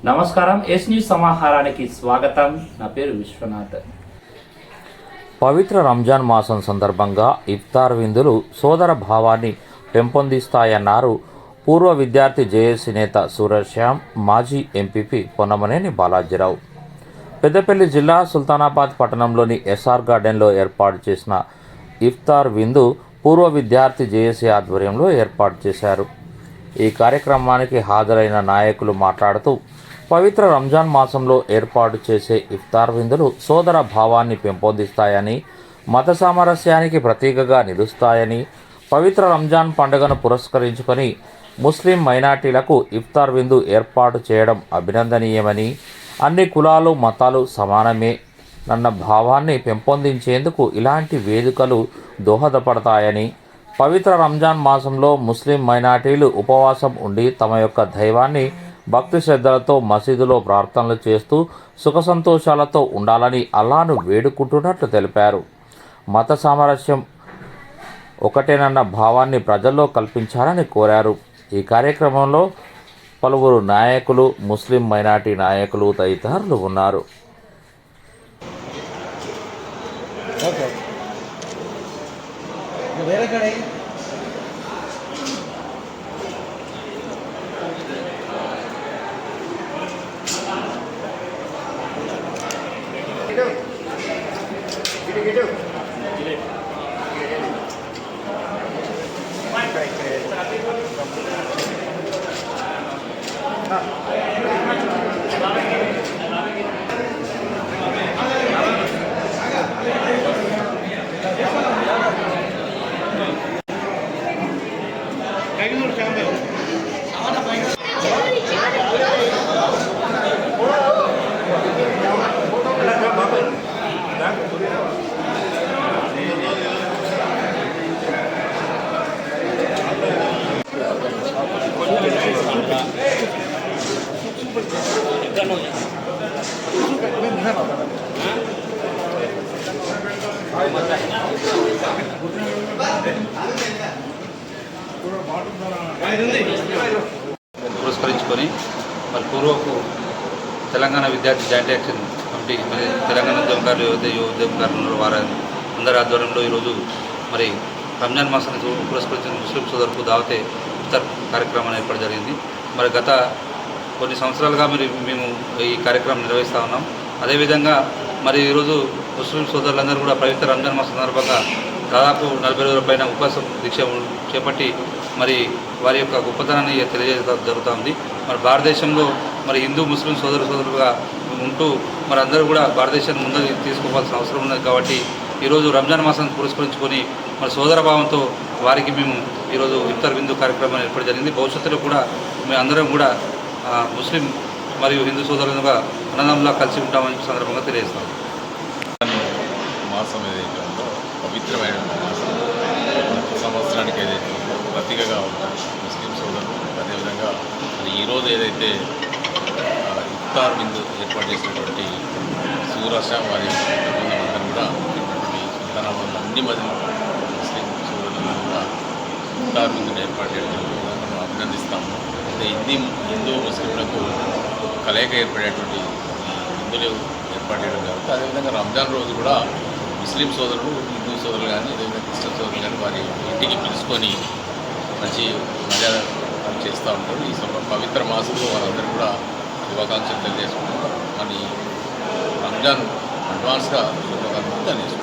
నమస్కారం. Yes news సమాహారానికి స్వాగతం. నా పేరు విశ్వనాథ్. పవిత్ర రంజాన్ మాసం సందర్భంగా ఇఫ్తార్ విందులు సోదర భావాన్ని పెంపొందిస్తాయన్నారు పూర్వ విద్యార్థి జేఏసీ నేత సూరజ్ శ్యామ్, మాజీ ఎంపీపీ పొన్నమనేని బాలాజీరావు. పెద్దపల్లి జిల్లా సుల్తానాబాద్ పట్టణంలోని ఎస్ఆర్ గార్డెన్లో ఏర్పాటు చేసిన ఇఫ్తార్ విందు పూర్వ విద్యార్థి జేఏసీ ఆధ్వర్యంలో ఏర్పాటు చేశారు. ఈ కార్యక్రమానికి హాజరైన నాయకులు మాట్లాడుతూ పవిత్ర రంజాన్ మాసంలో ఏర్పాటు చేసే ఇఫ్తార్ విందులు సోదర భావాన్ని పెంపొందిస్తాయని, మత సామరస్యానికి ప్రతీకగా నిలుస్తాయని, పవిత్ర రంజాన్ పండుగను పురస్కరించుకొని ముస్లిం మైనార్టీలకు ఇఫ్తార్ విందు ఏర్పాటు చేయడం అభినందనీయమని, అన్ని కులాలు మతాలు సమానమే అన్న భావాన్ని పెంపొందించేందుకు ఇలాంటి వేదికలు దోహదపడతాయని, పవిత్ర రంజాన్ మాసంలో ముస్లిం మైనార్టీలు ఉపవాసం ఉండి తమ యొక్క దైవాన్ని భక్తి శ్రద్ధలతో మసీదులో ప్రార్థనలు చేస్తూ సుఖ సంతోషాలతో ఉండాలని అల్లాను వేడుకుంటున్నట్లు తెలిపారు. మత సామరస్యం ఒకటేనన్న భావాన్ని ప్రజల్లో కల్పించాలని కోరారు. ఈ కార్యక్రమంలో పలువురు నాయకులు, ముస్లిం మైనార్టీ నాయకులు తదితరులు ఉన్నారు. పురస్కరించుకొని మరి పూర్వపు తెలంగాణ విద్యార్థి జాయింట్ యాక్షన్ కమిటీ, మరి తెలంగాణ ఉద్యమకారులు ఉద్యమకారులు వారి అందరి ఆధ్వర్యంలో ఈరోజు మరి రంజాన్ మాసాన్ని పురస్కరించిన ముస్లిం సోదరులకు దావతే ఇఫ్తార్ కార్యక్రమాన్ని ఏర్పాటు జరిగింది. మరి గత కొన్ని సంవత్సరాలుగా మేము ఈ కార్యక్రమం నిర్వహిస్తూ ఉన్నాం. అదేవిధంగా మరి ఈరోజు ముస్లిం సోదరులందరూ కూడా పవిత్ర రంజాన్ మాసం సందర్భంగా దాదాపు 40 రోజుల పైన ఉపవాస దీక్ష చేపట్టి మరి వారి యొక్క గొప్పతనాన్ని తెలియజేయడం జరుగుతూ ఉంది. మరి భారతదేశంలో మరి హిందూ ముస్లిం సోదరులుగా ఉంటూ మరి అందరూ కూడా భారతదేశాన్ని ముందుకు తీసుకోవాల్సిన అవసరం ఉన్నది. కాబట్టి ఈరోజు రంజాన్ మాసాన్ని పురస్కరించుకొని మరి సోదరభావంతో వారికి మేము ఈరోజు ఇఫ్తార్ విందు కార్యక్రమాన్ని ఏర్పాటు జరిగింది. భవిష్యత్తులో కూడా మేము అందరం కూడా ముస్లిం మరియు హిందూ సోదరులుగా అన్నదమ్ములా కలిసి ఉంటామని సందర్భంగా తెలియజేస్తాం. మాసం ఏదైతే ఉందో పవిత్రమైన మాసం, సంవత్సరానికి ఏదైతే ప్రతీకగా ఉంటారు ముస్లిం సోదరులు. అదేవిధంగా మరి ఈరోజు ఏదైతే ఇఫ్తార్ విందు ఏర్పాటు చేసినటువంటి సూరజ్ వారి అందరూ కూడా సుల్తానాబాద్ అన్ని మంది ముస్లిం సోదరులు కూడా ఇఫ్తార్ విందును ఏర్పాటు చేయడం మనం అభినందిస్తాము. అయితే హిందూ ముస్లింలకు కలయిక ఏర్పడేటువంటి విందులు ఏర్పాటు చేయడం జరుగుతుంది. అదేవిధంగా రంజాన్ రోజు కూడా ముస్లిం సోదరులు, హిందూ సోదరులు కానీ, అదేవిధంగా క్రిస్టియన్ సోదరులు కానీ వారి ఇంటికి పిలుచుకొని మంచి మర్యాద చేస్తూ ఉంటారు. ఈ పవిత్ర మాసంలో వారందరూ కూడా శుభాకాంక్షలు తెలియజేసుకుంటారు. మరి రంజాన్ అడ్వాన్స్గా శుభాకాంక్షలు తెలియజేసుకుంటారు.